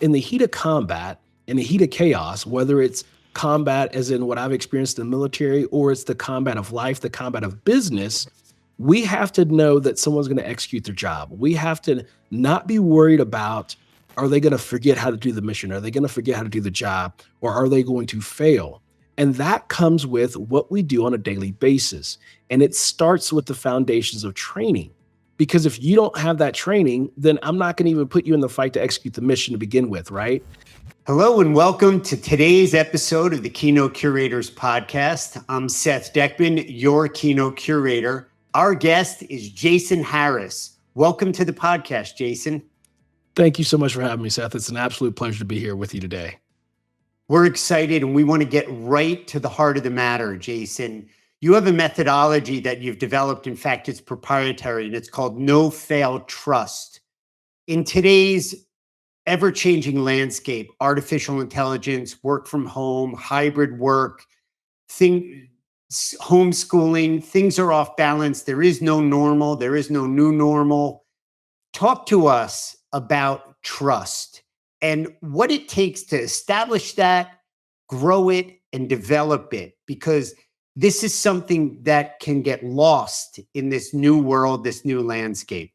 in the heat of combat, in the heat of chaos, whether it's combat as in what I've experienced in the military, or it's the combat of life, the combat of business, we have to know that someone's going to execute their job. We have to not be worried about, are they going to forget how to do the mission? Are they going to forget how to do the job? Or are they going to fail? And that comes with what we do on a daily basis. And it starts with the foundations of training. Because if you don't have that training, then I'm not going to even put you in the fight to execute the mission to begin with, right? Hello and welcome to today's episode of the Keynote Curators podcast. I'm Seth Dechtman, your Keynote Curator. Our guest is Jason Harris. Welcome to the podcast, Jason. Thank you so much for having me, Seth. It's an absolute pleasure to be here with you today. We're excited and we want to get right to the heart of the matter, Jason. You have a methodology that you've developed. In fact, it's proprietary and it's called No Fail Trust. In today's ever-changing landscape, artificial intelligence, work from home, hybrid work, homeschooling, things are off balance. There is no normal. There is no new normal. Talk to us about trust and what it takes to establish that, grow it, and develop it, because this is something that can get lost in this new world, this new landscape.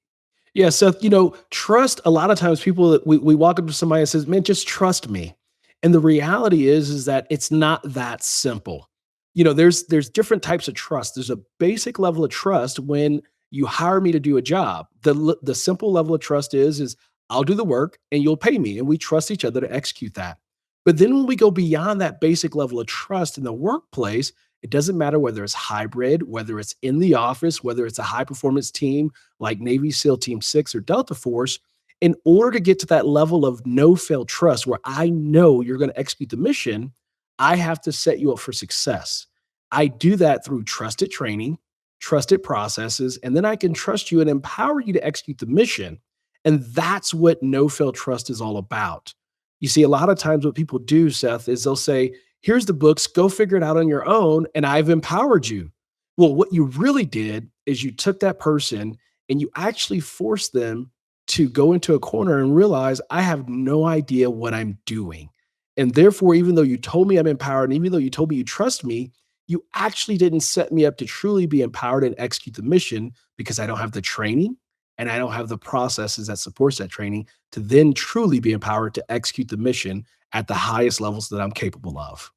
Yeah, Seth, trust, a lot of times people, we walk up to somebody and says, man, just trust me. And the reality is that it's not that simple. There's different types of trust. There's a basic level of trust when you hire me to do a job. The simple level of trust is I'll do the work and you'll pay me. And we trust each other to execute that. But then when we go beyond that basic level of trust in the workplace, it doesn't matter whether it's hybrid, whether it's in the office, whether it's a high performance team like Navy SEAL Team 6 or Delta Force. In order to get to that level of no fail trust where I know you're going to execute the mission, I have to set you up for success. I do that through trusted training, trusted processes, and then I can trust you and empower you to execute the mission. And that's what no fail trust is all about. You see, a lot of times what people do, Seth, is they'll say, here's the books, go figure it out on your own, and I've empowered you. Well, what you really did is you took that person and you actually forced them to go into a corner and realize, I have no idea what I'm doing. And therefore, even though you told me I'm empowered, and even though you told me you trust me, you actually didn't set me up to truly be empowered and execute the mission because I don't have the training and I don't have the processes that supports that training to then truly be empowered to execute the mission at the highest levels that I'm capable of.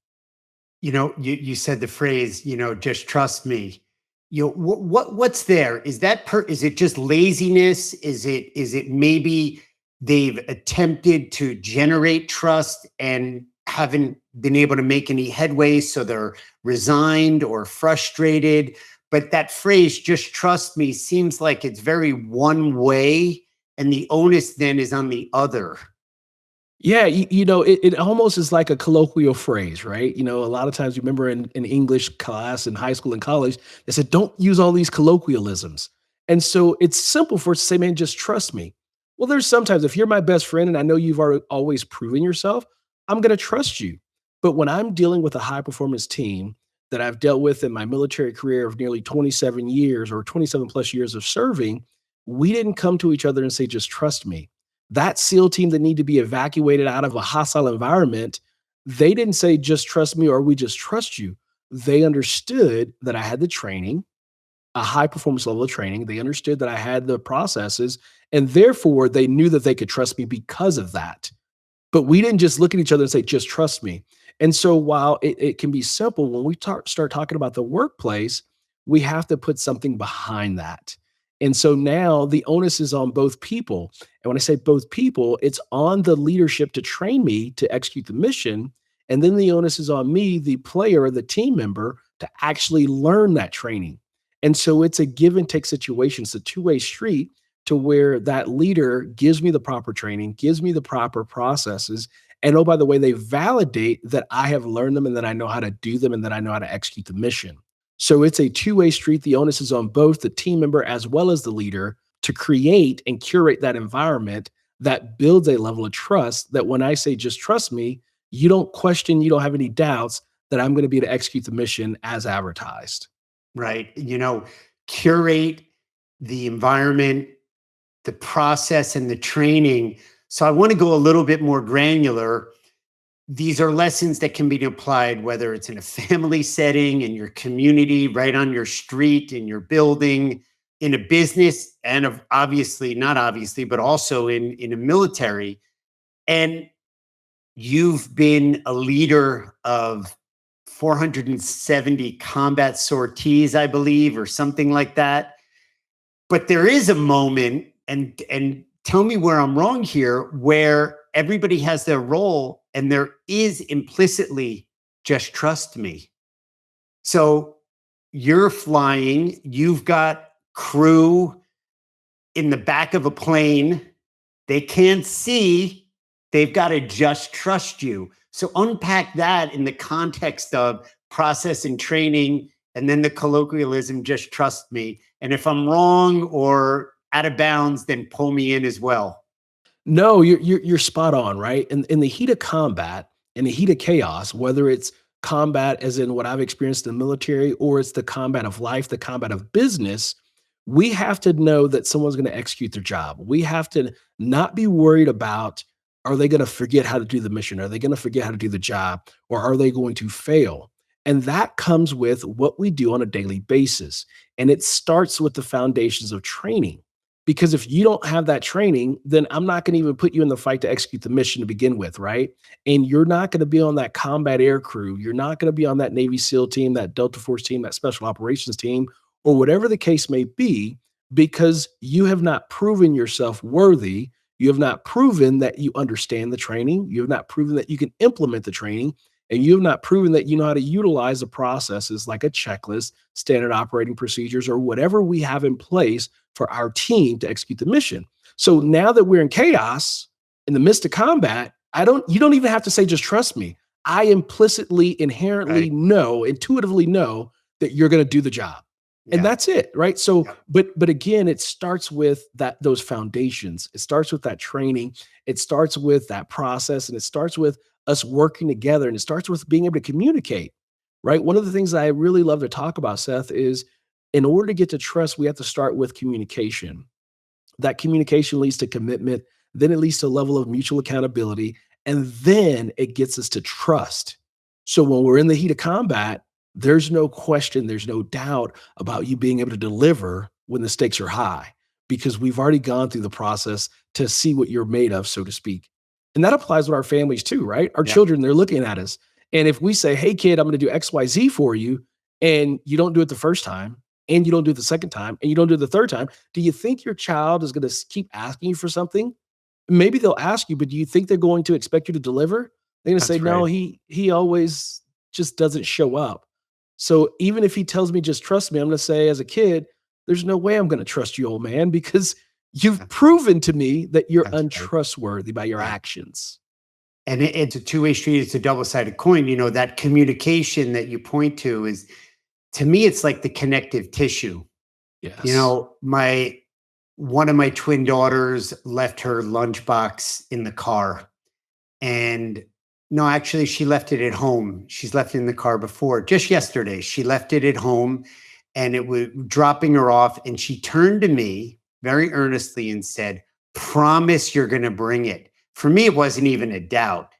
You said the phrase, just trust me. What's there? Is it just laziness? Is it maybe they've attempted to generate trust and haven't been able to make any headway, so they're resigned or frustrated? But that phrase, just trust me, seems like it's very one way, and the onus then is on the other. Yeah, it almost is like a colloquial phrase, right? A lot of times you remember in English class in high school and college, they said, don't use all these colloquialisms. And so it's simple for us to say, man, just trust me. Well, there's sometimes if you're my best friend and I know you've always proven yourself, I'm going to trust you. But when I'm dealing with a high performance team that I've dealt with in my military career of nearly 27 years or 27 plus years of serving, we didn't come to each other and say, just trust me. That SEAL team that need to be evacuated out of a hostile environment, they didn't say, just trust me or we just trust you. They understood that I had the training, a high performance level of training. They understood that I had the processes, and therefore they knew that they could trust me because of that. But we didn't just look at each other and say, just trust me. And so while it can be simple, when we start talking about the workplace, we have to put something behind that. And so now the onus is on both people. And when I say both people, it's on the leadership to train me to execute the mission. And then the onus is on me, the player, the team member, to actually learn that training. And so it's a give and take situation. It's a two-way street to where that leader gives me the proper training, gives me the proper processes. And oh, by the way, they validate that I have learned them and that I know how to do them and that I know how to execute the mission. So it's a two-way street. The onus is on both the team member as well as the leader to create and curate that environment that builds a level of trust that when I say just trust me, you don't question, you don't have any doubts that I'm going to be able to execute the mission as advertised. Right. Curate the environment, the process and the training So I want to go a little bit more granular. These are lessons that can be applied, whether it's in a family setting, in your community, right on your street, in your building, in a business, and of obviously, not obviously, but also in a military. And you've been a leader of 470 combat sorties, I believe, or something like that. But there is a moment, and tell me where I'm wrong here, where everybody has their role and there is implicitly just trust me. So you're flying, you've got crew in the back of a plane. They can't see, they've got to just trust you. So unpack that in the context of process and training, and then the colloquialism, just trust me. And if I'm wrong or out of bounds, then pull me in as well. No, you're spot on, right? In the heat of combat, in the heat of chaos, whether it's combat as in what I've experienced in the military, or it's the combat of life, the combat of business, we have to know that someone's going to execute their job. We have to not be worried about, are they going to forget how to do the mission? Are they going to forget how to do the job? Or are they going to fail? And that comes with what we do on a daily basis. And it starts with the foundations of training. Because if you don't have that training, then I'm not going to even put you in the fight to execute the mission to begin with, right? And you're not going to be on that combat air crew. You're not going to be on that Navy SEAL team, that Delta Force team, that special operations team, or whatever the case may be, because you have not proven yourself worthy. You have not proven that you understand the training. You have not proven that you can implement the training. And you have not proven that you know how to utilize the processes like a checklist, standard operating procedures, or whatever we have in place for our team to execute the mission. So now that we're in chaos, in the midst of combat, you don't even have to say, just trust me. I implicitly, inherently Right. know, intuitively know that you're going to do the job. And Yeah. that's it, right? So, Yeah. but again, it starts with those foundations. It starts with that training. It starts with that process, and it starts with us working together, and it starts with being able to communicate, right? One of the things I really love to talk about, Seth, is in order to get to trust, we have to start with communication. That communication leads to commitment, then it leads to a level of mutual accountability, and then it gets us to trust. So when we're in the heat of combat, there's no question, there's no doubt about you being able to deliver when the stakes are high, because we've already gone through the process to see what you're made of, so to speak. And that applies with our families too, right? Our Yeah. children, they're looking at us. And if we say, hey, kid, I'm going to do XYZ for you, and you don't do it the first time, and you don't do it the second time, and you don't do it the third time, do you think your child is going to keep asking you for something? Maybe they'll ask you, but do you think they're going to expect you to deliver? They're going to say, That's no, right. he always just doesn't show up. So even if he tells me, just trust me, I'm going to say, as a kid, there's no way I'm going to trust you, old man, because you've That's proven to me that you're that's right. untrustworthy by your Yeah. actions. And it's a two-way street. It's a double-sided coin. That communication that you point to is, to me, it's like the connective tissue. Yes. My one of my twin daughters left her lunchbox in the car. And no, actually, she left it at home. She's left it in the car before. Just yesterday, she left it at home, and it was dropping her off. And she turned to me very earnestly and said, "Promise you're going to bring it." For me, it wasn't even a doubt.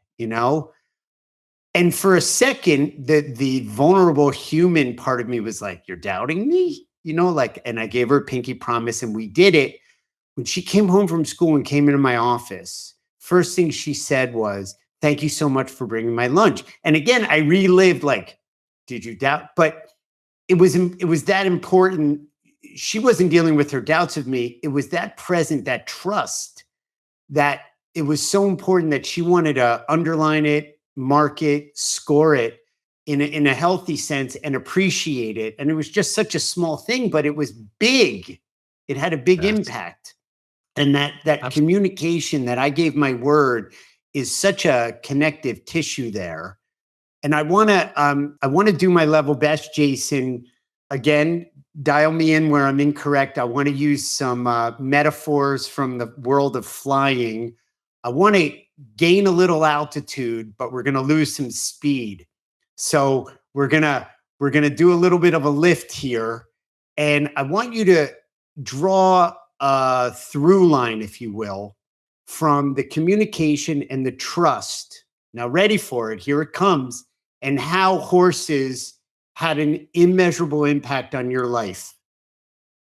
And for a second, the vulnerable human part of me was like, "You're doubting me?" Like, and I gave her a pinky promise, and we did it. When she came home from school and came into my office, first thing she said was, "Thank you so much for bringing my lunch." And again, I relived, like, did you doubt? But it was that important. She wasn't dealing with her doubts of me. It was that present, that trust, that it was so important that she wanted to underline it, mark it, score it in a healthy sense and appreciate it. And it was just such a small thing, but it was big. It had a big Yes. impact. And that communication, that I gave my word, is such a connective tissue there. And I want to do my level best, Jason. Again, dial me in where I'm incorrect. I want to use some metaphors from the world of flying. I want to gain a little altitude, but we're going to lose some speed. So we're gonna do a little bit of a lift here, and I want you to draw a through line, if you will, from the communication and the trust. Now, ready for it, here it comes, and how horses had an immeasurable impact on your life.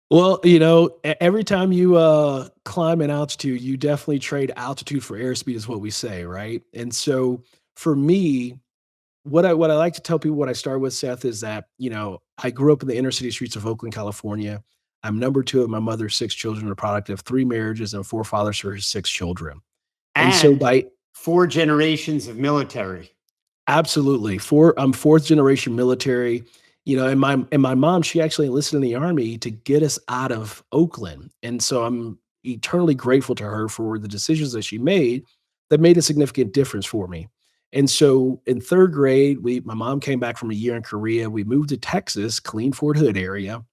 Well, every time you climb an altitude, you definitely trade altitude for airspeed, is what we say, right? And so for me, what I like to tell people, what I start with, Seth, is that I grew up in the inner city streets of Oakland, California. I'm number two of my mother's six children, a product of three marriages and four fathers for her six children. And so And by 4 generations of military. Absolutely. I'm fourth generation military, and my mom, she actually enlisted in the army to get us out of Oakland. And so I'm eternally grateful to her for the decisions that she made a significant difference for me. And so in third grade, my mom came back from a year in Korea. We moved to Texas, clean Fort Hood area.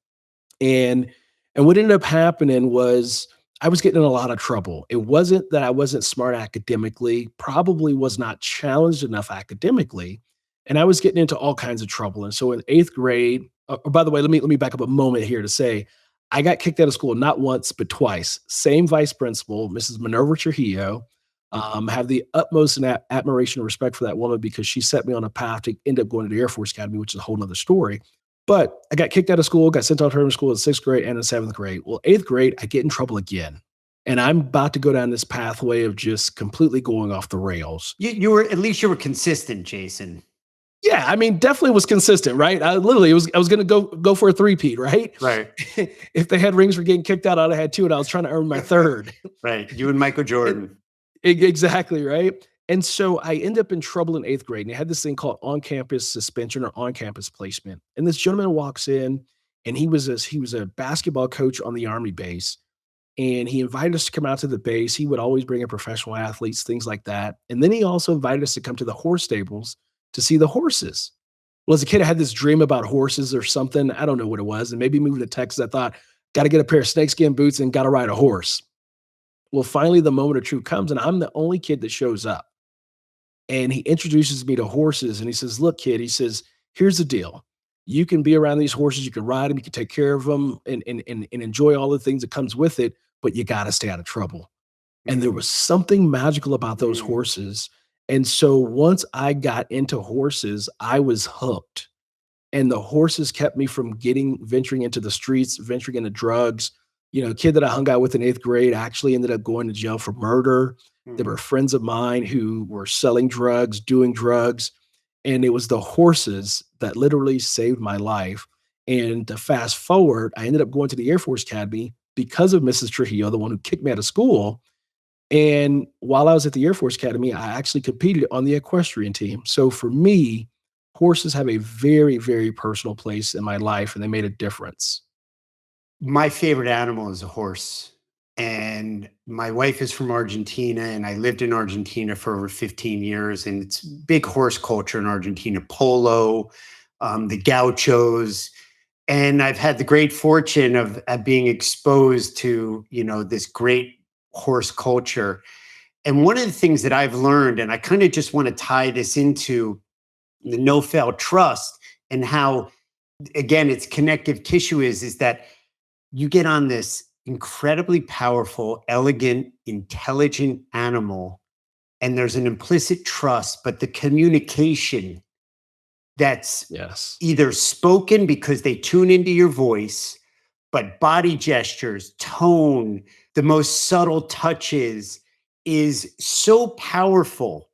And what ended up happening was I was getting in a lot of trouble. It wasn't that I wasn't smart academically, probably was not challenged enough academically, and I was getting into all kinds of trouble. And so in 8th grade, by the way, let me back up a moment here to say I got kicked out of school not once but twice. Same vice principal, Mrs. Minerva Trujillo. Have the utmost admiration and respect for that woman because she set me on a path to end up going to the Air Force Academy, which is a whole nother story. But I got kicked out of school, got sent to alternative school in 6th grade and in 7th grade. Well, 8th grade, I get in trouble again. And I'm about to go down this pathway of just completely going off the rails. You were, at least you were consistent, Jason. Yeah, I mean, definitely was consistent, right? I was gonna go for a three-peat, right? Right. If they had rings for getting kicked out, I'd have had two, and I was trying to earn my third. Right. You and Michael Jordan. Exactly, right? And so I end up in trouble in 8th grade, and they had this thing called on-campus suspension or on-campus placement. And this gentleman walks in, and he was a basketball coach on the Army base, and he invited us to come out to the base. He would always bring in professional athletes, things like that. And then he also invited us to come to the horse stables to see the horses. Well, as a kid, I had this dream about horses or something. I don't know what it was. And maybe moving to Texas, I thought, got to get a pair of snakeskin boots and got to ride a horse. Well, finally, the moment of truth comes, and I'm the only kid that shows up. And he introduces me to horses, and he says, "Look, kid," he says, "here's the deal. You can be around these horses, you can ride them, you can take care of them, and enjoy all the things that comes with it, but you got to stay out of trouble." And there Mm, was something magical about those mm, horses. And so once I got into horses, I was hooked. And the horses kept me from venturing into the streets, venturing into drugs. A kid that I hung out with in 8th grade actually ended up going to jail for murder. There were mhm. friends of mine who were selling drugs, doing drugs, and it was the horses that literally saved my life. And to fast forward, I ended up going to the Air Force Academy because of Mrs. Trujillo, the one who kicked me out of school. And while I was at the Air Force Academy, I actually competed on the equestrian team. So for me, horses have a very, very personal place in my life, and they made a difference. My favorite animal is a horse. And my wife is from Argentina, and I lived in Argentina for over 15 years. And it's big horse culture in Argentina, polo, the gauchos. And I've had the great fortune of being exposed to, this great horse culture. And one of the things that I've learned, and I kind of just want to tie this into the no fail trust and how, again, its connective tissue is that you get on this incredibly powerful, elegant, intelligent animal, and there's an implicit trust, but the communication that's Yes. either spoken because they tune into your voice, but body gestures, tone, the most subtle touches is so powerful.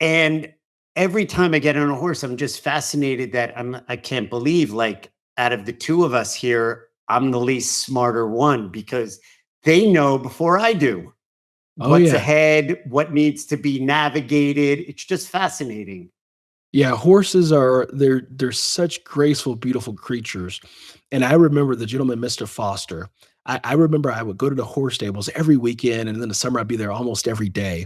And every time I get on a horse, I'm just fascinated that I can't believe, like, out of the two of us here, I'm the least smarter one because they know before I do Oh, what's yeah. ahead, what needs to be navigated. It's just fascinating. Yeah, horses they're such graceful, beautiful creatures. And I remember the gentleman, Mr. Foster. I remember I would go to the horse stables every weekend, and in the summer I'd be there almost every day.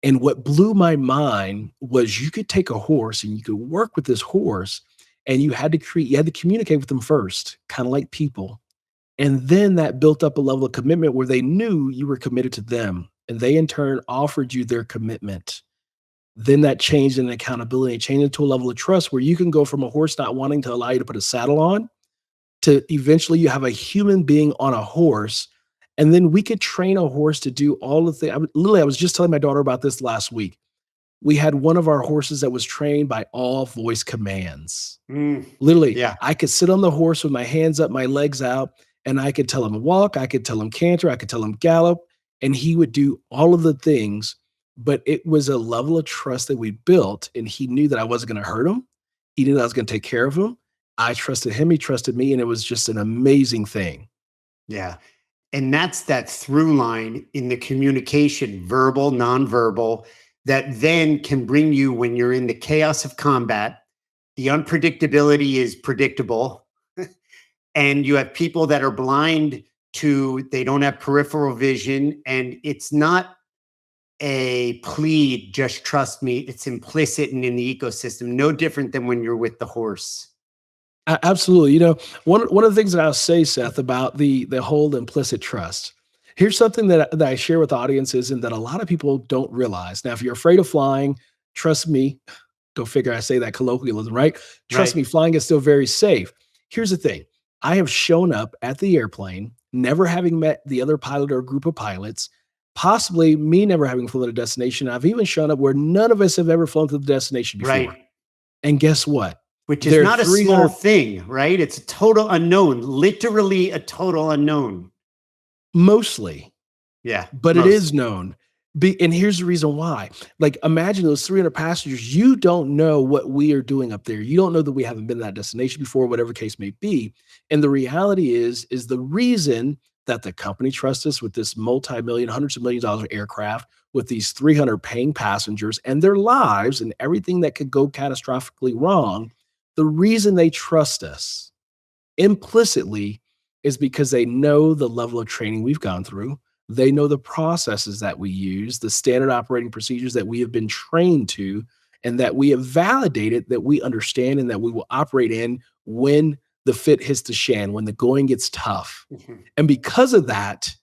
And what blew my mind was you could take a horse and you could work with this horse, and you had to communicate with them first, kind of like people. And then that built up a level of commitment where they knew you were committed to them, and they in turn offered you their commitment. Then that changed in accountability, it changed into a level of trust where you can go from a horse not wanting to allow you to put a saddle on to eventually you have a human being on a horse And then we could train a horse to do all the things. Literally, I was just telling my daughter about this last week. We had one of our horses that was trained by all voice commands. Mm, Literally, yeah. I could sit on the horse with my hands up, my legs out, and I could tell him walk, I could tell him canter, I could tell him gallop, and he would do all of the things. But it was a level of trust that we built, and he knew that I wasn't going to hurt him. He knew that I was going to take care of him. I trusted him, he trusted me, and it was just an amazing thing. Yeah. And that's that through line in the communication, verbal, nonverbal, that then can bring you when you're in the chaos of combat. The unpredictability is predictable. And you have people that are blind to, they don't have peripheral vision. And it's not a plead, just trust me. It's implicit and in the ecosystem, no different than when you're with the horse. Absolutely. One of the things that I'll say, Seth, about the whole implicit trust. Here's something that I share with audiences and that a lot of people don't realize. Now, if you're afraid of flying, trust me, go figure I say that colloquialism, right? Trust Right. me, flying is still very safe. Here's the thing. I have shown up at the airplane, never having met the other pilot or group of pilots, possibly me never having flown to a destination. I've even shown up where none of us have ever flown to the destination before. Right. And guess what? Which is There are not a small 300. thing, right? It's a total unknown, literally a total unknown. Mostly, Yeah. but it Most. is known. And here's the reason why. Like, imagine those 300 passengers. You don't know what we are doing up there. You don't know that we haven't been to that destination before, whatever case may be. And the reality is the reason that the company trusts us with this multi-million, hundreds of millions of dollars aircraft, with these 300 paying passengers and their lives and everything that could go catastrophically wrong. The reason they trust us implicitly is because they know the level of training we've gone through. They know the processes that we use, the standard operating procedures that we have been trained to, and that we have validated that we understand and that we will operate in when the fit hits the shan, when the going gets tough. Mhm. And because of that,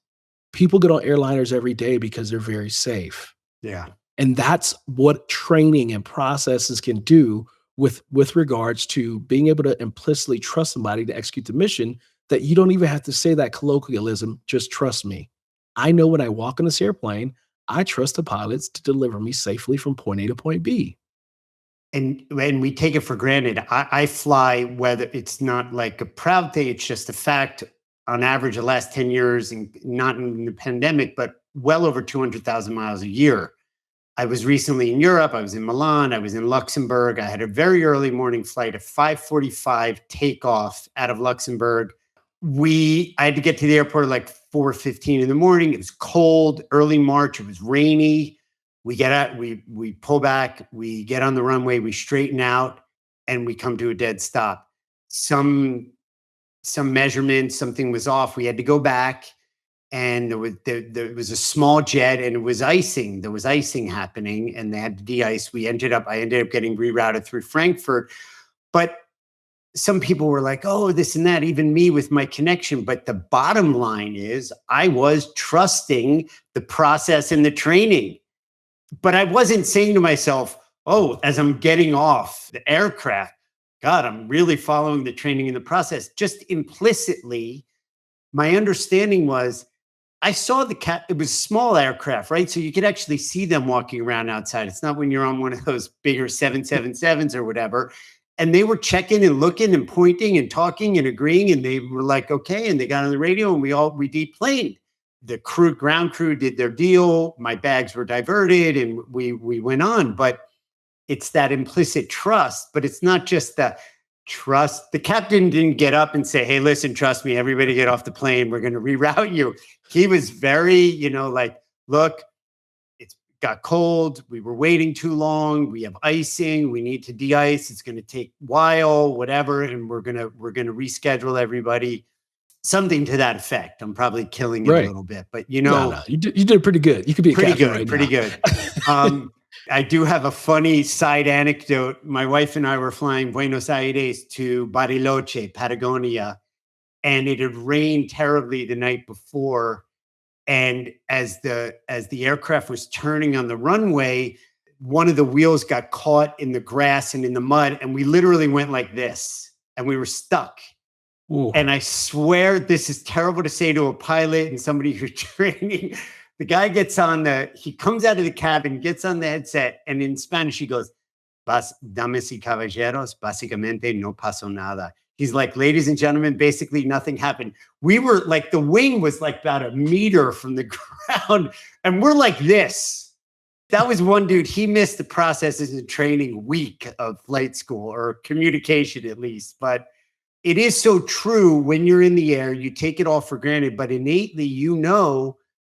people get on airliners every day because they're very safe. Yeah. And that's what training and processes can do with regards to being able to implicitly trust somebody to execute the mission, that you don't even have to say that colloquialism, just trust me. I know when I walk on this airplane, I trust the pilots to deliver me safely from point A to point B. And when we take it for granted, I fly, whether it's not like a proud thing, it's just a fact. On average, the last 10 years, and not in the pandemic, but well over 200,000 miles a year. I was recently in Europe. I was in Milan. I was in Luxembourg. I had a very early morning flight at 5:45 takeoff out of Luxembourg. I had to get to the airport at like 4:15 in the morning. It was cold, early March. It was rainy. We get out, we pull back, we get on the runway, we straighten out, and we come to a dead stop. Some measurement, something was off. We had to go back, and there was a small jet, and it was icing. There was icing happening, and they had to de-ice. I ended up getting rerouted through Frankfurt. But some people were like, oh, this and that, even me with my connection. But the bottom line is I was trusting the process and the training. But I wasn't saying to myself, oh, as I'm getting off the aircraft, God, I'm really following the training in the process. Just implicitly, my understanding was I saw it was small aircraft, right? So you could actually see them walking around outside. It's not when you're on one of those bigger 777s or whatever. And they were checking and looking and pointing and talking and agreeing. And they were like, okay. And they got on the radio and we deplaned. The ground crew did their deal. My bags were diverted and we went on. But it's that implicit trust, but it's not just the trust. The captain didn't get up and say, hey, listen, trust me, everybody get off the plane. We're going to reroute you. He was very, like, look, it's got cold. We were waiting too long. We have icing. We need to de-ice. It's going to take a while, whatever. And we're going to reschedule everybody. Something to that effect. I'm probably killing it a Right. little bit, but No, you did pretty good. You could be a pretty captain good, right pretty now. good. I do have a funny side anecdote. My wife and I were flying Buenos Aires to Bariloche, Patagonia, and it had rained terribly the night before. And as the aircraft was turning on the runway, one of the wheels got caught in the grass and in the mud, and we literally went like this, and we were stuck. Ooh. And I swear this is terrible to say to a pilot and somebody who's training. The guy he comes out of the cabin, gets on the headset, and in Spanish, he goes, Damas y caballeros, básicamente no pasó nada. He's like, ladies and gentlemen, basically nothing happened. We were like, the wing was like about a meter from the ground, and we're like this. That was one dude. He missed the processes and training week of flight school, or communication at least. But it is so true. When you're in the air, you take it all for granted, but innately,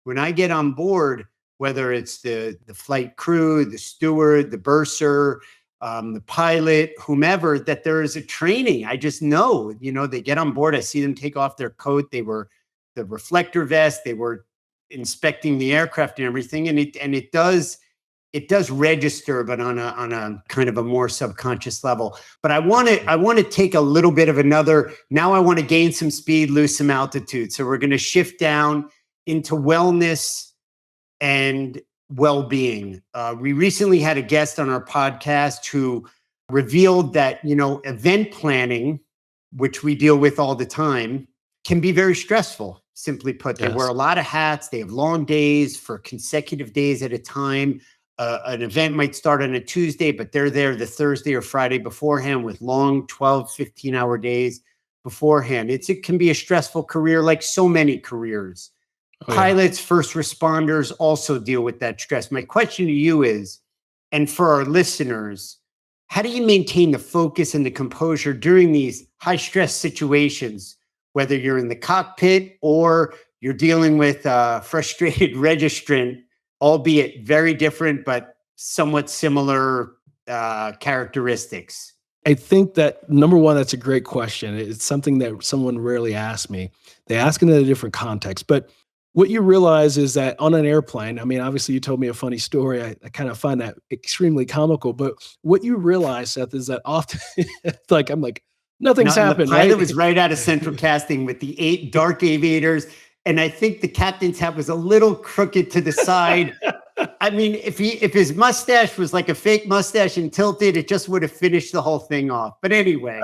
when I get on board, whether it's the flight crew, the steward, the bursar, the pilot, whomever, that there is a training. I just know, they get on board. I see them take off their coat. They were the reflector vest. They were inspecting the aircraft and everything. And it does register, but on a kind of a more subconscious level. But I want to take a little bit of now I want to gain some speed, lose some altitude. So we're going to shift down into wellness and well-being. We recently had a guest on our podcast who revealed that, event planning, which we deal with all the time, can be very stressful. Simply put, they wear a lot of hats. They have long days for consecutive days at a time. An event might start on a Tuesday, but they're there the Thursday or Friday beforehand with long 12, 15-hour days beforehand. It can be a stressful career, like so many careers. Pilots, first responders also deal with that stress. My question to you is, and for our listeners, how do you maintain the focus and the composure during these high stress situations, whether you're in the cockpit or you're dealing with a frustrated registrant, albeit very different, but somewhat similar characteristics? I think that number one, that's a great question. It's something that someone rarely asks me. They ask it in a different context, but what you realize is that on an airplane, I mean, obviously you told me a funny story. I kind of find that extremely comical, but what you realize, Seth, is that often I'm like, nothing's happened. The pilot right? was right out of central casting with the 8 dark aviators. And I think the captain's hat was a little crooked to the side. I mean, if his mustache was like a fake mustache and tilted, it just would have finished the whole thing off. But anyway.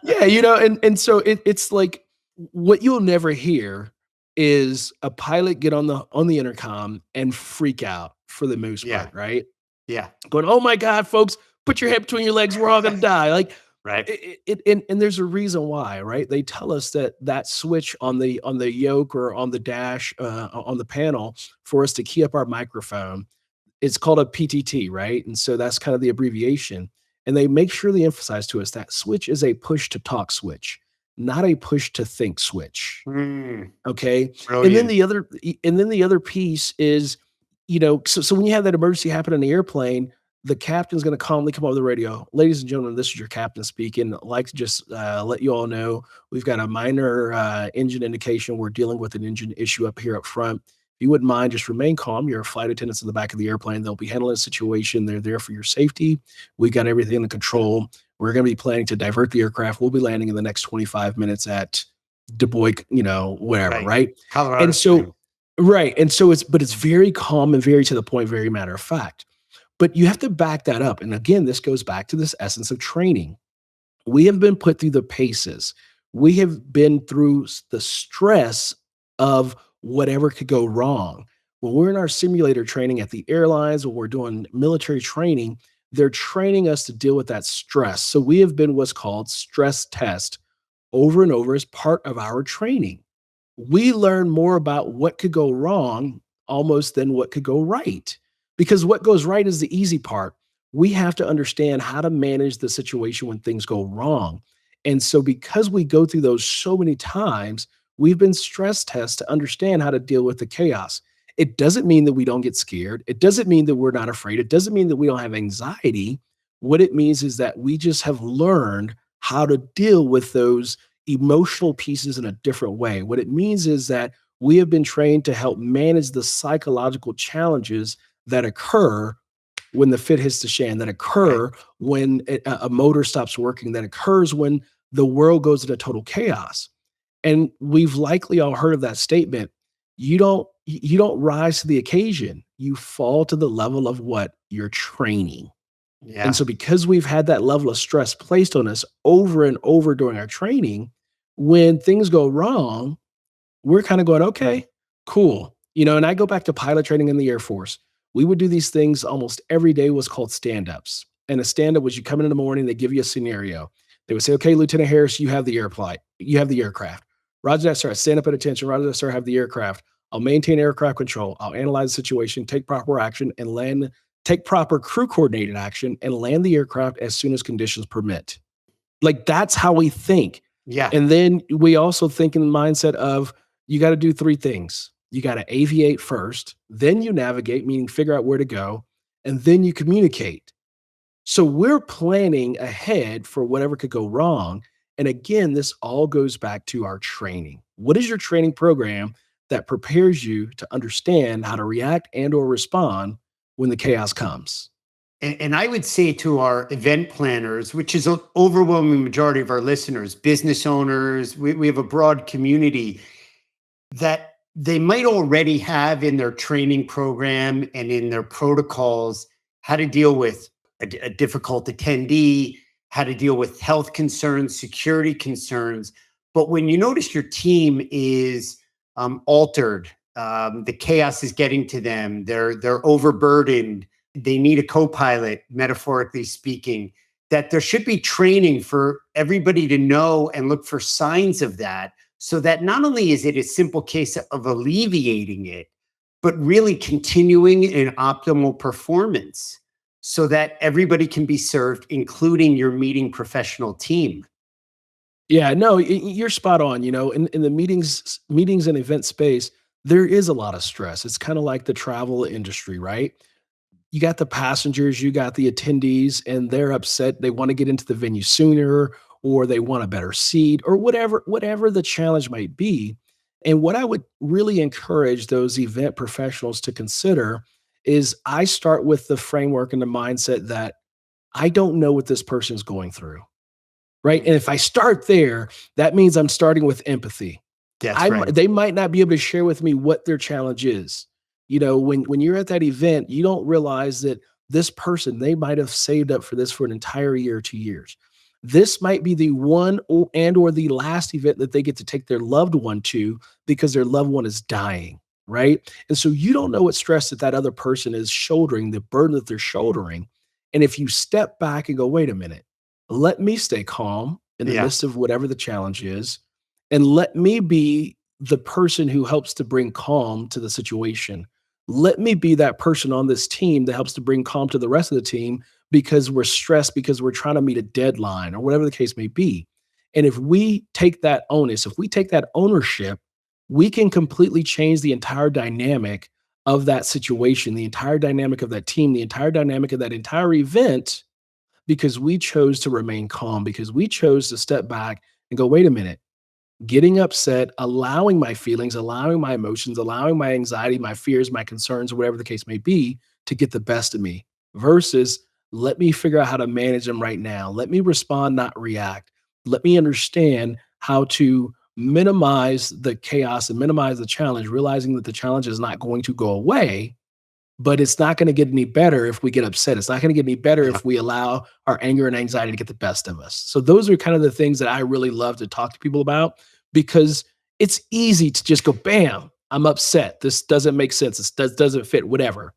Yeah, and so it's like, what you'll never hear is a pilot get on the intercom and freak out for the most part, right? Yeah. Going, oh my God, folks, put your head between your legs. We're all going to die. Like, right. And there's a reason why, right? They tell us that switch on the yoke or on the dash, on the panel for us to key up our microphone, it's called a PTT, right? And so that's kind of the abbreviation. And they make sure they emphasize to us that switch is a push to talk switch, not a push to think switch. Okay. Brilliant. And then the other piece is, so when you have that emergency happen in the airplane, the captain's going to calmly come over the radio. Ladies and gentlemen, this is your captain speaking. I'd like to just let you all know we've got a minor engine indication. We're dealing with an engine issue up here up front. If you wouldn't mind, just remain calm. Your flight attendants in the back of the airplane, they'll be handling the situation. They're there for your safety. We got everything under control. We're going to be planning to divert the aircraft. We'll be landing in the next 25 minutes at Du Bois, wherever, right? Colorado. And so, right. And so it's very calm and very to the point, very matter of fact. But you have to back that up. And again, this goes back to this essence of training. We have been put through the paces. We have been through the stress of whatever could go wrong. When we're in our simulator training at the airlines, when we're doing military training, they're training us to deal with that stress. So we have been what's called stress test over and over as part of our training. We learn more about what could go wrong almost than what could go right. Because what goes right is the easy part. We have to understand how to manage the situation when things go wrong. And so because we go through those so many times, we've been stress tested to understand how to deal with the chaos. It doesn't mean that we don't get scared. It doesn't mean that we're not afraid. It doesn't mean that we don't have anxiety. What it means is that we just have learned how to deal with those emotional pieces in a different way. What it means is that we have been trained to help manage the psychological challenges that occur when the fit hits the fan, that occur when a motor stops working, that occurs when the world goes into total chaos. And we've likely all heard of that statement. You don't rise to the occasion. You fall to the level of what you're training. Yeah. And so because we've had that level of stress placed on us over and over during our training, when things go wrong, we're kind of going, okay, cool. And I go back to pilot training in the Air Force. We would do these things almost every day, was called stand-ups. And a stand-up was, you come in the morning, they give you a scenario. They would say, okay, Lieutenant Harris, you have the airplane, you have the aircraft. Roger that, sir. I stand up at attention. Roger that, sir. I have the aircraft. I'll maintain aircraft control. I'll analyze the situation, take proper action, and land, take proper crew coordinated action and land the aircraft as soon as conditions permit. Like, that's how we think. Yeah. And then we also think in the mindset of, you got to do three things. You got to aviate first, then you navigate, meaning figure out where to go, and then you communicate. So we're planning ahead for whatever could go wrong. And again, this all goes back to our training. What is your training program that prepares you to understand how to react and or respond when the chaos comes? And I would say to our event planners, which is an overwhelming majority of our listeners, business owners, we have a broad community, that they might already have in their training program and in their protocols how to deal with a difficult attendee, how to deal with health concerns, security concerns. But when you notice your team is altered, the chaos is getting to them, they're overburdened, they need a co-pilot, metaphorically speaking, that there should be training for everybody to know and look for signs of that, so that not only is it a simple case of alleviating it, but really continuing an optimal performance so that everybody can be served, including your meeting professional team. Yeah, no, you're spot on. In the meetings and event space, there is a lot of stress. It's kind of like the travel industry, right? You got the passengers, you got the attendees, and they're upset. They want to get into the venue sooner, or they want a better seat, or whatever the challenge might be. And what I would really encourage those event professionals to consider is, I start with the framework and the mindset that I don't know what this person's going through, right? And if I start there, that means I'm starting with empathy. That's right. They might not be able to share with me what their challenge is. When you're at that event, you don't realize that this person, they might have saved up for this for an entire year, 2 years. This might be the one or the last event that they get to take their loved one to, because their loved one is dying, right? And so you don't know what stress that other person is shouldering, the burden that they're shouldering. And if you step back and go, wait a minute, let me stay calm in the Yeah. midst of whatever the challenge is, and let me be the person who helps to bring calm to the situation. Let me be that person on this team that helps to bring calm to the rest of the team, because we're stressed, because we're trying to meet a deadline or whatever the case may be. And if we take that onus, if we take that ownership, we can completely change the entire dynamic of that situation, the entire dynamic of that team, the entire dynamic of that entire event, because we chose to remain calm, because we chose to step back and go, wait a minute, getting upset, allowing my feelings, allowing my emotions, allowing my anxiety, my fears, my concerns, whatever the case may be, to get the best of me, versus let me figure out how to manage them right now. Let me respond, not react. Let me understand how to minimize the chaos and minimize the challenge, realizing that the challenge is not going to go away, but it's not going to get any better if we get upset. It's not going to get any better Yeah. if we allow our anger and anxiety to get the best of us. So those are kind of the things that I really love to talk to people about, because it's easy to just go, bam, I'm upset. This doesn't make sense. This doesn't fit, whatever.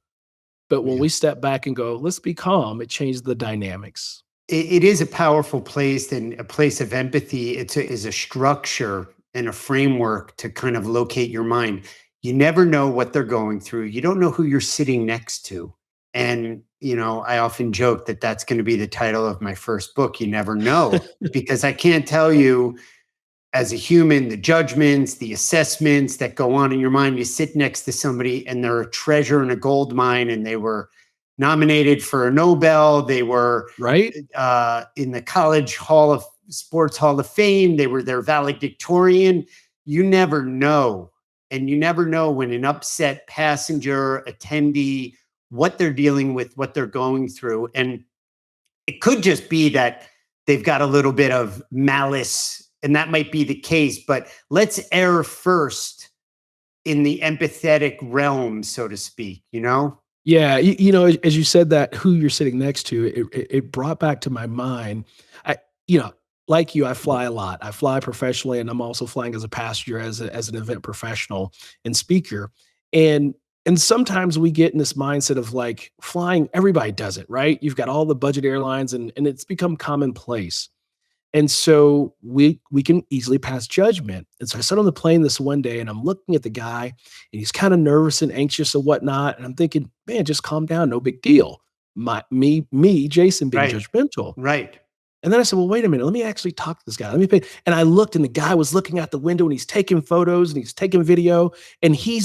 But when Yeah. we step back and go, let's be calm, it changes the dynamics. It is a powerful place, and a place of empathy. Is a structure and a framework to kind of locate your mind. You never know what they're going through. You don't know who you're sitting next to. And, I often joke that that's going to be the title of my first book. You never know, because I can't tell you, as a human, the judgments, the assessments that go on in your mind. You sit next to somebody and they're a treasure in a gold mine, and they were nominated for a Nobel. They were Right? in the College Hall of Sports Hall of Fame. They were their valedictorian. You never know. And you never know when an upset passenger, attendee, what they're dealing with, what they're going through. And it could just be that they've got a little bit of malice, and that might be the case. But let's err first in the empathetic realm, so to speak, Yeah, as you said that, who you're sitting next to, it brought back to my mind. I, you know, like you, I fly a lot. I fly professionally, and I'm also flying as a passenger, as an event professional and speaker. And and sometimes we get in this mindset of like flying, everybody does it, right? You've got all the budget airlines, and it's become commonplace. And so we can easily pass judgment. And so I sat on the plane this one day and I'm looking at the guy and he's kind of nervous and anxious and whatnot. And I'm thinking, man, just calm down, no big deal. Jason, being Right. judgmental. Right. And then I said, well, wait a minute, let me actually talk to this guy. Let me pay. And I looked and the guy was looking out the window and he's taking photos and he's taking video. And he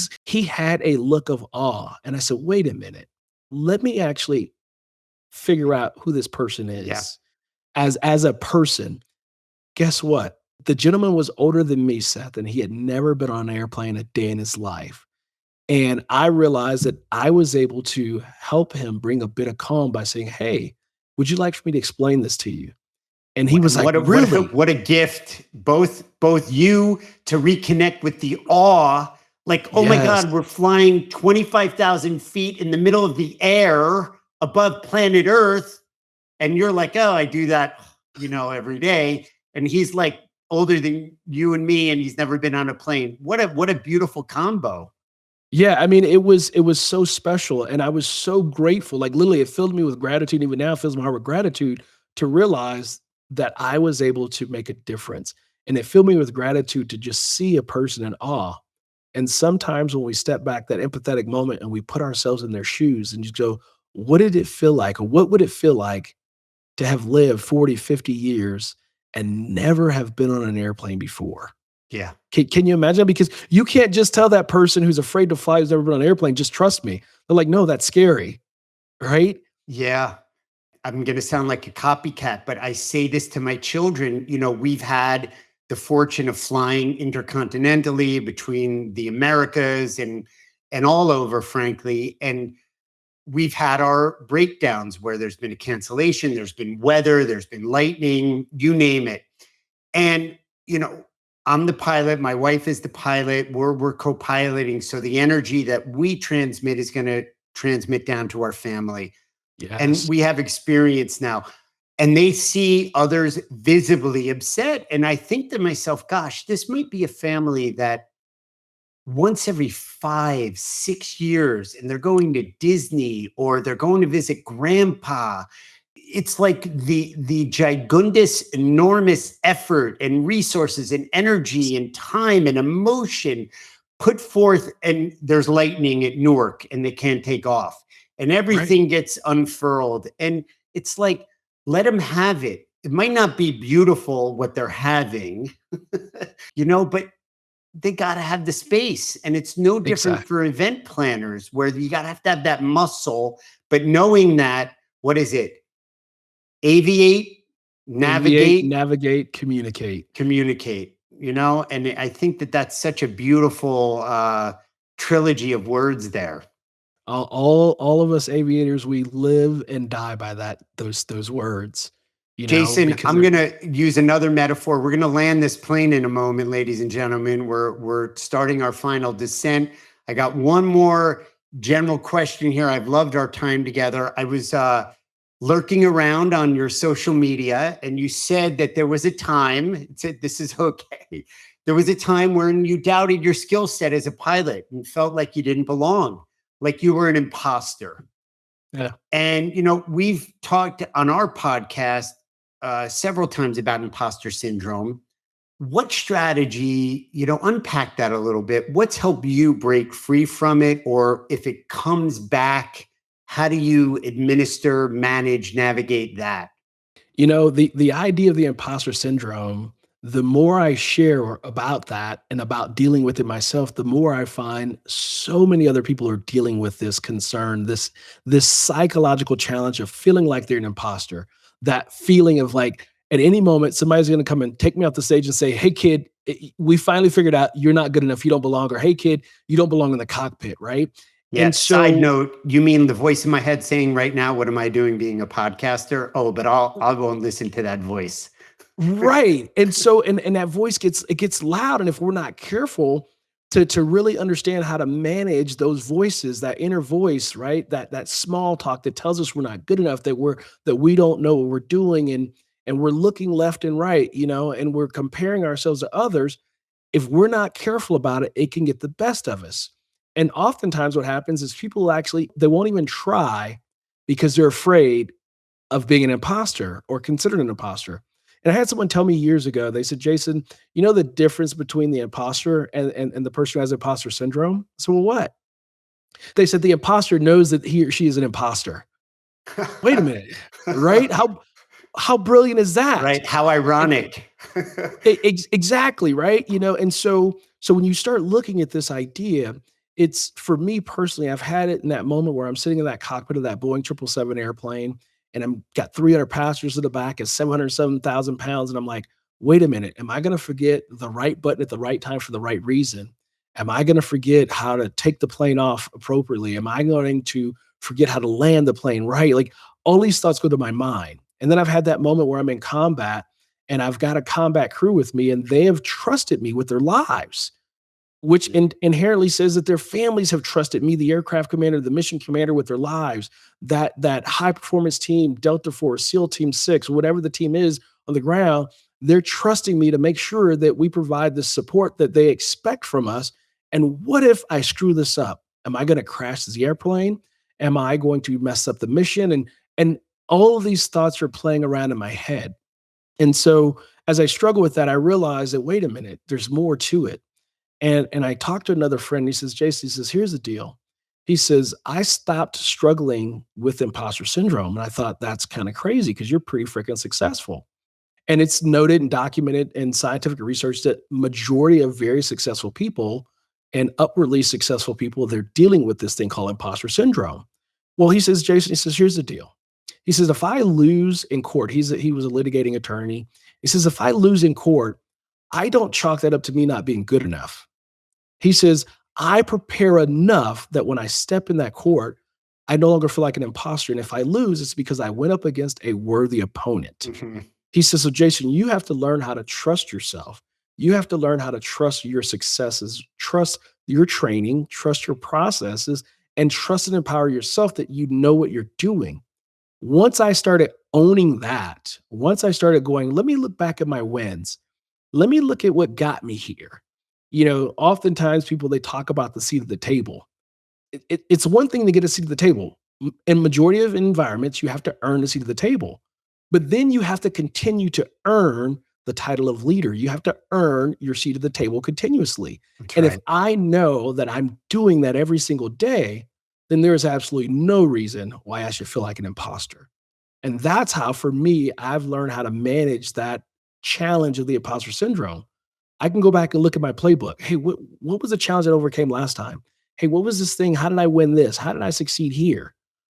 had a look of awe. And I said, wait a minute, let me actually figure out who this person Yeah. is as a person. Guess what? The gentleman was older than me, Seth, and he had never been on an airplane a day in his life. And I realized that I was able to help him bring a bit of calm by saying, hey, would you like for me to explain this to you? And he was And like, really? what a gift, both you to reconnect with the awe, like, oh my Yes. God, we're flying 25,000 feet in the middle of the air above planet Earth. And you're like, oh, I do that, every day. And he's like older than you and me, and he's never been on a plane. What a beautiful combo. Yeah, I mean, it was so special, and I was so grateful. Like literally, it filled me with gratitude. Even now, it fills my heart with gratitude to realize that I was able to make a difference, and it filled me with gratitude to just see a person in awe. And sometimes when we step back, that empathetic moment, and we put ourselves in their shoes, and just go, "What did it feel like? Or what would it feel like to have lived 40, 50 years and never have been on an airplane before?" Yeah. Can you imagine? Because you can't just tell that person who's afraid to fly, who's never been on an airplane, just trust me. They're like, no, that's scary. Right? Yeah. I'm going to sound like a copycat, but I say this to my children. We've had the fortune of flying intercontinentally between the Americas and all over, frankly. And we've had our breakdowns where there's been a cancellation, there's been weather, there's been lightning, you name it. And, I'm the pilot, my wife is the pilot, we're co-piloting. So the energy that we transmit is going to transmit down to our family. And Yes. we have experience now. And they see others visibly upset. And I think to myself, gosh, this might be a family that once every 5, 6 years, and they're going to Disney or they're going to visit grandpa. It's like the gigundous, enormous effort and resources and energy and time and emotion put forth, and there's lightning at Newark and they can't take off. And Right. everything gets unfurled. And it's like, let them have it. It might not be beautiful what they're having, but they got to have the space. And it's no different Exactly. for event planners where you got to have that muscle, but knowing that, what is it? Aviate, Aviate, navigate, navigate, communicate. communicate, and I think that that's such a beautiful trilogy of words there. All of us aviators, we live and die by those words, Jason, because I'm they're going to use another metaphor. We're going to land this plane in a moment, ladies and gentlemen. We're starting our final descent. I got one more general question here. I've loved our time together. I was lurking around on your social media, and you said that there was a time, said this is okay. There was a time when you doubted your skill set as a pilot and felt like you didn't belong, like you were an imposter. yeah. And, we've talked on our podcast several times about imposter syndrome. What strategy, unpack that a little bit. What's helped you break free from it? Or if it comes back, how do you administer, manage, navigate that? The idea of the imposter syndrome, the more I share about that and about dealing with it myself, the more I find so many other people are dealing with this concern, this psychological challenge of feeling like they're an imposter, that feeling of like at any moment somebody's going to come and take me off the stage and say, "Hey kid, we finally figured out you're not good enough, you don't belong," or "Hey kid, you don't belong in the cockpit," right? Yeah. And Side so note, you mean the voice in my head saying right now, what am I doing being a podcaster? Oh, but I'll go and listen to that voice. right. And so and that voice gets loud. And if we're not careful to really understand how to manage those voices, that inner voice, right? That small talk that tells us we're not good enough, that we don't know what we're doing. and we're looking left and right, and we're comparing ourselves to others. If we're not careful about it, it can get the best of us. And oftentimes what happens is people actually, they won't even try because they're afraid of being an imposter or considered an imposter. And I had someone tell me years ago, they said, Jason, you know the difference between the imposter and the person who has imposter syndrome? So, well, what? They said the imposter knows that he or she is an imposter. Wait a minute, right? How brilliant is that? Right. How And ironic. exactly, right? And so when you start looking at this idea, it's for me personally, I've had it in that moment where I'm sitting in that cockpit of that Boeing 777 airplane and I'm got 300 passengers in the back at 707,000 pounds. And I'm like, wait a minute, am I going to forget the right button at the right time for the right reason? Am I going to forget how to take the plane off appropriately? Am I going to forget how to land the plane right? Like all these thoughts go to my mind. And then I've had that moment where I'm in combat and I've got a combat crew with me and they have trusted me with their lives, which inherently says that their families have trusted me, the aircraft commander, the mission commander, with their lives. That high performance team, Delta Force, SEAL Team 6, whatever the team is on the ground, they're trusting me to make sure that we provide the support that they expect from us. And what if I screw this up? Am I going to crash the airplane? Am I going to mess up the mission? And all of these thoughts are playing around in my head. And so as I struggle with that, I realize that, wait a minute, there's more to it. And I talked to another friend. He says, Jason, he says, here's the deal. He says, I stopped struggling with imposter syndrome. And I thought that's kind of crazy because you're pretty freaking successful. And it's noted and documented in scientific research that majority of very successful people and upwardly successful people, they're dealing with this thing called imposter syndrome. Well, he says, Jason, he says, here's the deal. He says, if I lose in court, he was a litigating attorney. He says, if I lose in court, I don't chalk that up to me not being good enough. He says, I prepare enough that when I step in that court, I no longer feel like an imposter. And if I lose, it's because I went up against a worthy opponent. Mhm. He says, so Jason, you have to learn how to trust yourself. You have to learn how to trust your successes, trust your training, trust your processes, and trust and empower yourself that you know what you're doing. Once I started owning that, once I started going, let me look back at my wins. Let me look at what got me here. Oftentimes people, they talk about the seat of the table. It's one thing to get a seat at the table. In majority of environments, you have to earn a seat at the table. But then you have to continue to earn the title of leader. You have to earn your seat at the table continuously. That's And if right. I know that I'm doing that every single day, then there is absolutely no reason why I should feel like an imposter. And that's how, for me, I've learned how to manage that challenge of the imposter syndrome. I can go back and look at my playbook. Hey, what was the challenge I overcame last time? Hey, what was this thing? How did I win this? How did I succeed here?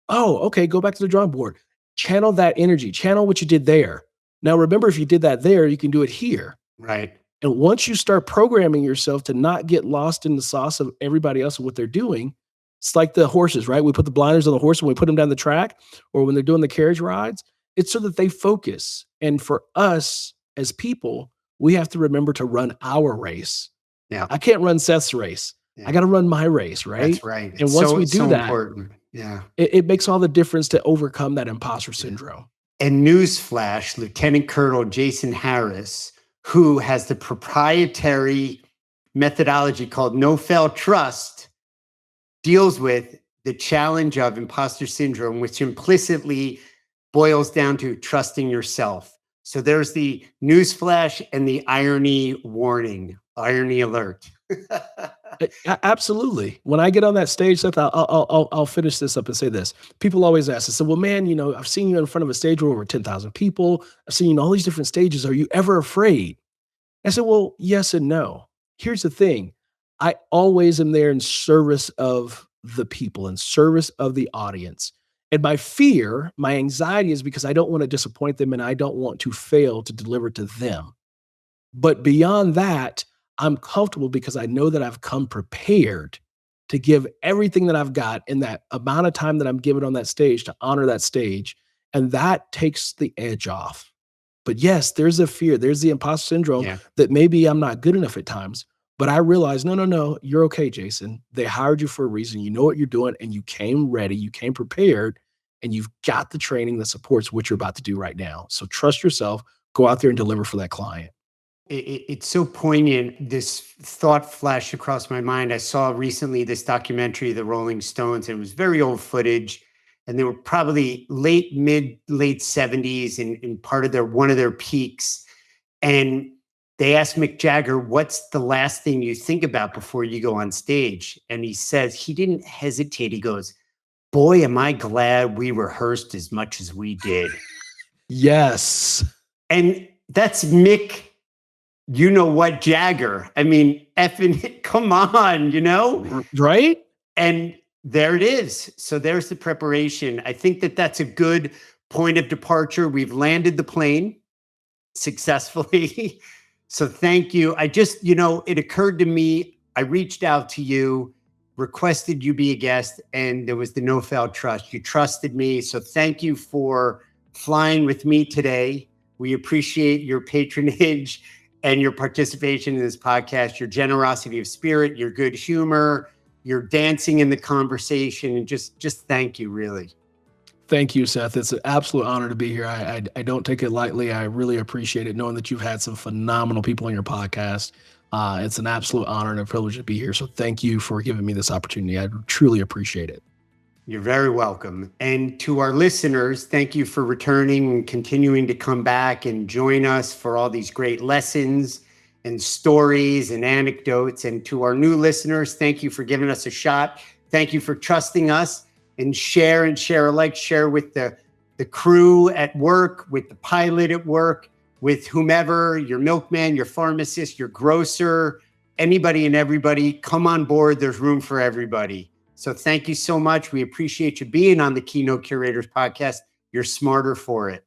Oh, okay, go back to the drawing board. Channel that energy, channel what you did there. Now, remember, if you did that there, you can do it here. Right. And once you start programming yourself to not get lost in the sauce of everybody else and what they're doing, it's like the horses, right? We put the blinders on the horse when we put them down the track or when they're doing the carriage rides. It's so that they focus. And for us as people, we have to remember to run our race. Yeah. I can't run Seth's race. I Yeah. got to run my race, right? That's right. And It's once so we it's do so that, important. Yeah. it makes all the difference to overcome that imposter Yeah. syndrome. And newsflash, Lieutenant Colonel Jason Harris, who has the proprietary methodology called no fail trust, deals with the challenge of imposter syndrome, which implicitly boils down to trusting yourself. So there's the newsflash and the irony warning, irony alert. Absolutely. When I get on that stage, Seth, I'll finish this up and say this. People always ask, I said, well, man, I've seen you in front of a stage with over 10,000 people. I've seen you in all these different stages. Are you ever afraid? I said, well, yes and no. Here's the thing. I always am there in service of the people, in service of the audience. And my fear, my anxiety is because I don't want to disappoint them and I don't want to fail to deliver to them. But beyond that, I'm comfortable because I know that I've come prepared to give everything that I've got in that amount of time that I'm given on that stage to honor that stage. And that takes the edge off. But yes, there's a fear, there's the imposter syndrome Yeah. that maybe I'm not good enough at times. But I realize, no, you're okay, Jason. They hired you for a reason. You know what you're doing, and you came ready, you came prepared. and you've got the training that supports what you're about to do right now. So trust yourself, go out there and deliver for that client. It's so poignant. This thought flashed across my mind. I saw recently this documentary, The Rolling Stones, and it was very old footage. And they were probably late 70s in part of one of their peaks. And they asked Mick Jagger, what's the last thing you think about before you go on stage? And he says, he didn't hesitate. He goes, boy, am I glad we rehearsed as much as we did. Yes. And that's Mick, you know what, Jagger. I mean, effing, come on, Right? And there it is. So there's the preparation. I think that's a good point of departure. We've landed the plane successfully. So thank you. I just, it occurred to me, I reached out to you, requested you be a guest, and there was the no fail trust. You trusted me. So thank you for flying with me today. We appreciate your patronage and your participation in this podcast, your generosity of spirit, your good humor, your dancing in the conversation, and just thank you, really. Thank you, Seth. It's an absolute honor to be here. I don't take it lightly. I really appreciate it, knowing that you've had some phenomenal people on your podcast. It's an absolute honor and a privilege to be here. So thank you for giving me this opportunity. I truly appreciate it. You're very welcome. And to our listeners, thank you for returning and continuing to come back and join us for all these great lessons and stories and anecdotes. And to our new listeners, thank you for giving us a shot. Thank you for trusting us, and share alike. Share with the crew at work, with the pilot at work, with whomever, your milkman, your pharmacist, your grocer, anybody and everybody. Come on board. There's room for everybody. So thank you so much. We appreciate you being on the Keynote Curators podcast. You're smarter for it.